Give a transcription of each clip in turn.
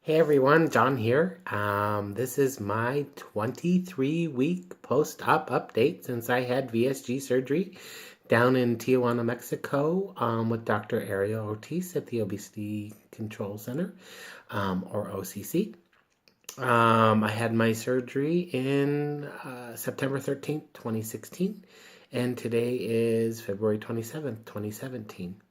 Hey everyone, John here. This is my 23-week post-op update since I had VSG surgery down in Tijuana, Mexico, with Dr. Ariel Ortiz at the Obesity Control Center, or OCC. I had my surgery in September 13th, 2016, and today is February 27th, 2017.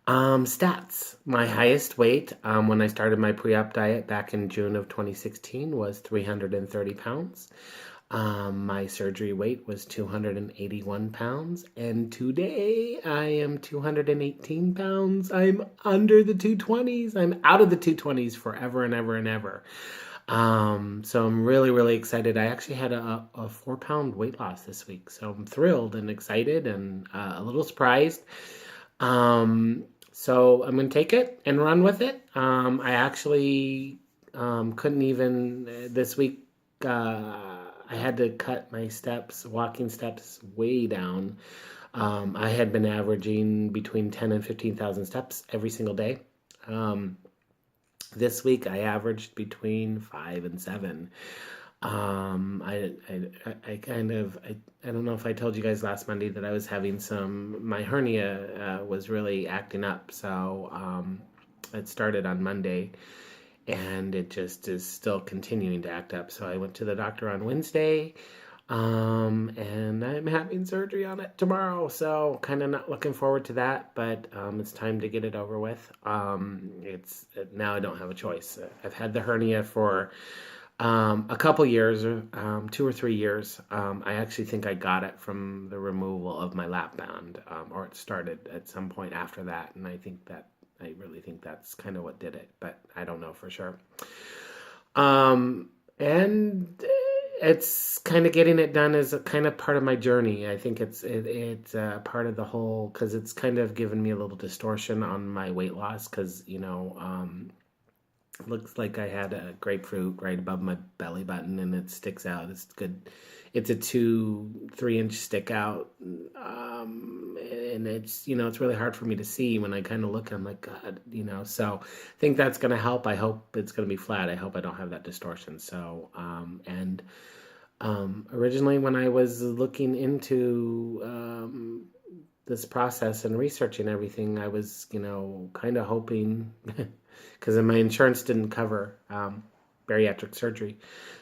Stats. My highest weight when I started my pre-op diet back in June of 2016 was 330 pounds. My surgery weight was 281 pounds, and today I am 218 pounds. I'm under the 220s. I'm out of the 220s forever and ever and ever. So I'm really, really excited. I actually had a 4-pound weight loss this week, so I'm thrilled and excited and a little surprised. So I'm going to take it and run with it. I actually couldn't even, this week, I had to cut my walking steps way down. I had been averaging between 10 and 15,000 steps every single day. This week I averaged between 5 and 7. I don't know if I told you guys last Monday that I was having my hernia was really acting up. So it started on Monday and it just is still continuing to act up. So I went to the doctor on Wednesday, and I'm having surgery on it tomorrow. So kind of not looking forward to that, but it's time to get it over with. Now I don't have a choice. I've had the hernia for a couple years, 2 or 3 years. I actually think I got it from the removal of my lap band, or it started at some point after that, and I really think that's kind of what did it, but I don't know for sure. And it's kind of getting it done is a kind of part of my journey. I think it's part of the whole, because it's kind of given me a little distortion on my weight loss, because looks like I had a grapefruit right above my belly button and it sticks out. It's good. It's a 2-3 inch stick out. And it's really hard for me to see when I kind of look. I'm like, God, so I think that's going to help. I hope it's going to be flat. I hope I don't have that distortion. So, originally when I was looking into, this process and researching everything, I was, kind of hoping, because my insurance didn't cover bariatric surgery.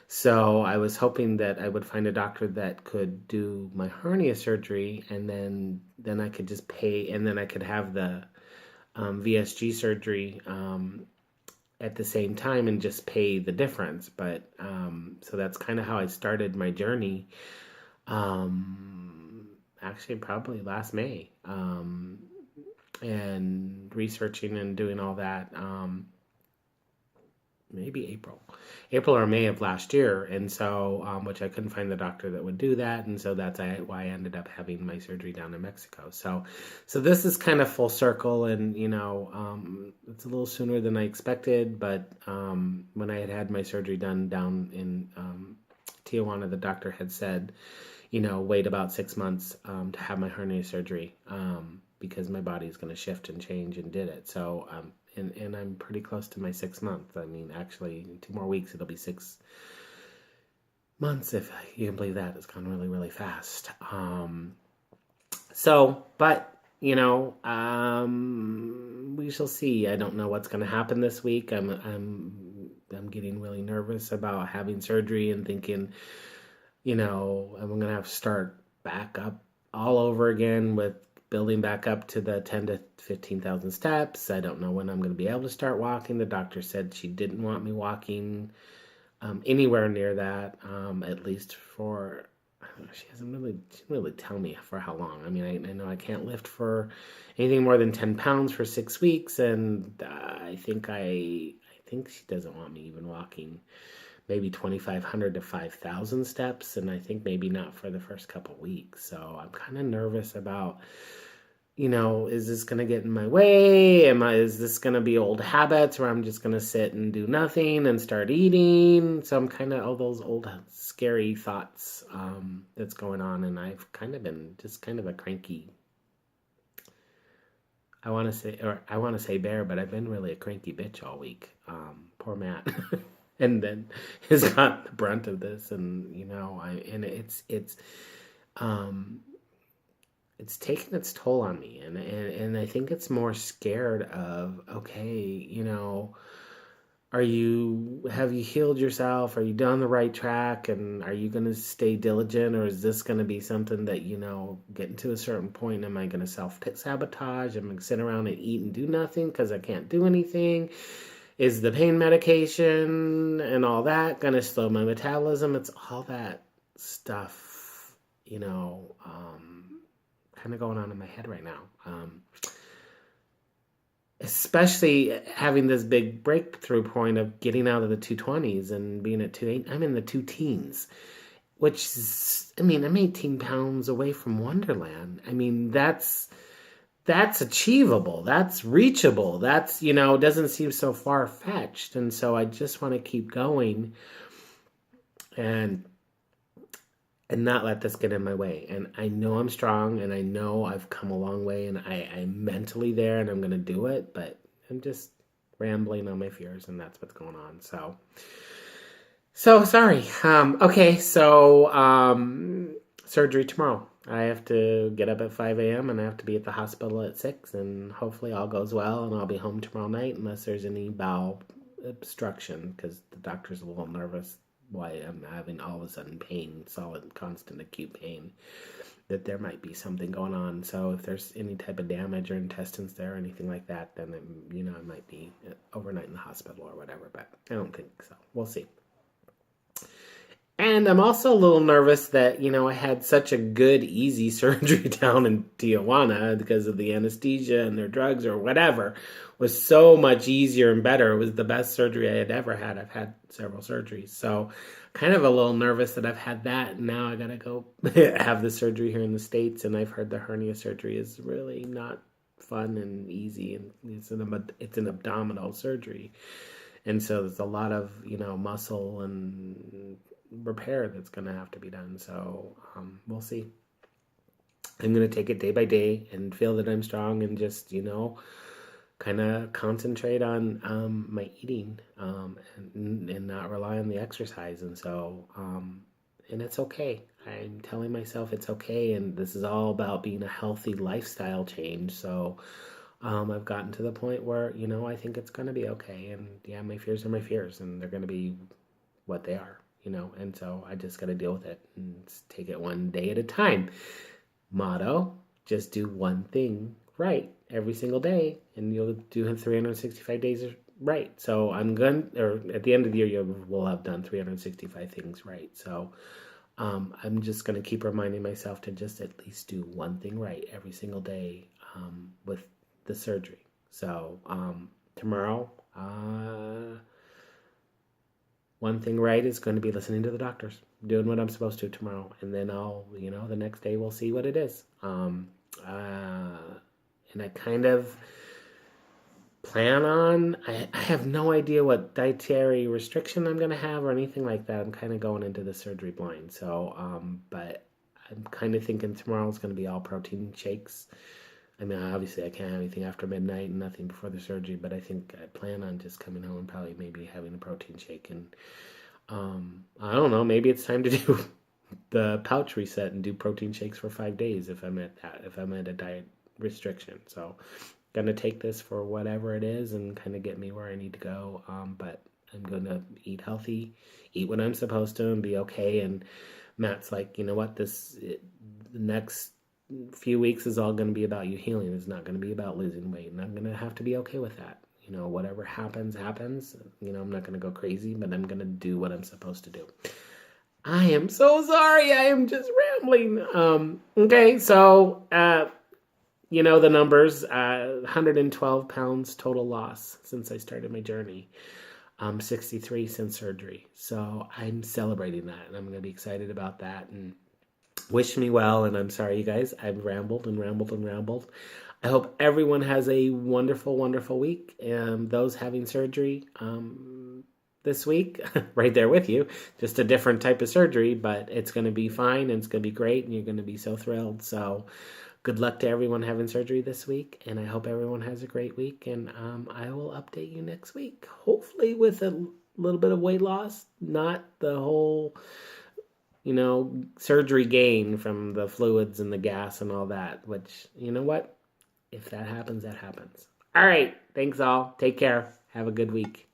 So I was hoping that I would find a doctor that could do my hernia surgery, and then I could just pay, and then I could have the VSG surgery at the same time and just pay the difference. But so that's kind of how I started my journey. Actually, probably last May, and researching and doing all that. Maybe April or May of last year, and so which I couldn't find the doctor that would do that, and so that's why I ended up having my surgery down in Mexico. So this is kind of full circle, and it's a little sooner than I expected, but when I had my surgery done down in Tijuana, the doctor had said, wait about 6 months to have my hernia surgery, because my body is going to shift and change, and did it. So and I'm pretty close to my 6 month. I mean, actually, 2 more weeks, it'll be 6 months, if you can believe that. It's gone really, really fast. But we shall see. I don't know what's going to happen this week. I'm getting really nervous about having surgery and thinking, I'm going to have to start back up all over again with building back up to the 10 to 15,000 steps. I don't know when I'm going to be able to start walking. The doctor said she didn't want me walking anywhere near that, at least for, she didn't really tell me for how long. I mean, I know I can't lift for anything more than 10 pounds for 6 weeks, and I think she doesn't want me even walking maybe 2,500 to 5,000 steps, and I think maybe not for the first couple weeks. So I'm kind of nervous about, is this going to get in my way? Is this going to be old habits where I'm just going to sit and do nothing and start eating? So I'm kind of all those old scary thoughts that's going on, and I've kind of been just kind of a cranky, I want to say bear, but I've been really a cranky bitch all week. Poor Matt. And then has got the brunt of this, and um it's taken its toll on me, and I think it's more scared of, okay, have you healed yourself? Are you down the right track? And are you going to stay diligent, or is this going to be something that, getting to a certain point, am I going to self-sabotage? Am I going to sit around and eat and do nothing because I can't do anything? Is the pain medication and all that going to slow my metabolism? It's all that stuff, kind of going on in my head right now. Especially having this big breakthrough point of getting out of the 220s and being at 28. I'm in the 2 teens, which is, I'm 18 pounds away from Wonderland. That's achievable. That's reachable. That's, doesn't seem so far-fetched. And so I just want to keep going and not let this get in my way. And I know I'm strong, and I know I've come a long way, and I'm mentally there, and I'm going to do it, but I'm just rambling on my fears, and that's what's going on. So sorry. Okay, so surgery tomorrow. I have to get up at 5 a.m. and I have to be at the hospital at 6, and hopefully all goes well, and I'll be home tomorrow night unless there's any bowel obstruction, because the doctor's a little nervous why I'm having all of a sudden pain, solid, constant, acute pain, that there might be something going on. So if there's any type of damage or intestines there or anything like that, then I might be overnight in the hospital or whatever, but I don't think so. We'll see. And I'm also a little nervous that, I had such a good, easy surgery down in Tijuana because of the anesthesia and their drugs or whatever was so much easier and better. It was the best surgery I had ever had. I've had several surgeries. So kind of a little nervous that I've had that. And now I got to go have the surgery here in the States. And I've heard the hernia surgery is really not fun and easy. And it's an abdominal surgery. And so there's a lot of, muscle and repair that's going to have to be done. So we'll see. I'm going to take it day by day and feel that I'm strong and just, kind of concentrate on my eating and not rely on the exercise. And so, and it's okay. I'm telling myself it's okay. And this is all about being a healthy lifestyle change. So I've gotten to the point where, I think it's going to be okay. And yeah, my fears are my fears, and they're going to be what they are. And so I just got to deal with it and take it one day at a time. Motto, just do one thing right every single day, and you'll do 365 days right. So at the end of the year, we'll have done 365 things right. So I'm just going to keep reminding myself to just at least do one thing right every single day with the surgery. So tomorrow, one thing right is going to be listening to the doctors, doing what I'm supposed to tomorrow. And then I'll, the next day we'll see what it is. And I kind of plan on, I have no idea what dietary restriction I'm going to have or anything like that. I'm kind of going into the surgery blind. So, but I'm kind of thinking tomorrow's going to be all protein shakes. Obviously I can't have anything after midnight and nothing before the surgery, but I think I plan on just coming home and probably maybe having a protein shake. And I don't know, maybe it's time to do the pouch reset and do protein shakes for 5 days if I'm at a diet restriction. So gonna take this for whatever it is and kind of get me where I need to go. But I'm gonna eat healthy, eat what I'm supposed to, and be okay. And Matt's like, what, the next few weeks is all going to be about you healing. It's not going to be about losing weight, and I'm going to have to be okay with that. Whatever happens. I'm not going to go crazy, but I'm going to do what I'm supposed to do. I am so sorry. I am just rambling. Okay, so the numbers. 112 pounds total loss since I started my journey. 63 since surgery. So I'm celebrating that, and I'm going to be excited about that. And wish me well, and I'm sorry, you guys. I've rambled and rambled and rambled. I hope everyone has a wonderful, wonderful week. Those having surgery this week, right there with you. Just a different type of surgery, but it's going to be fine, and it's going to be great, and you're going to be so thrilled. So good luck to everyone having surgery this week, and I hope everyone has a great week, and I will update you next week, hopefully with a little bit of weight loss, not the whole, surgery gain from the fluids and the gas and all that, which, you know what? If that happens, that happens. All right. Thanks all. Take care. Have a good week.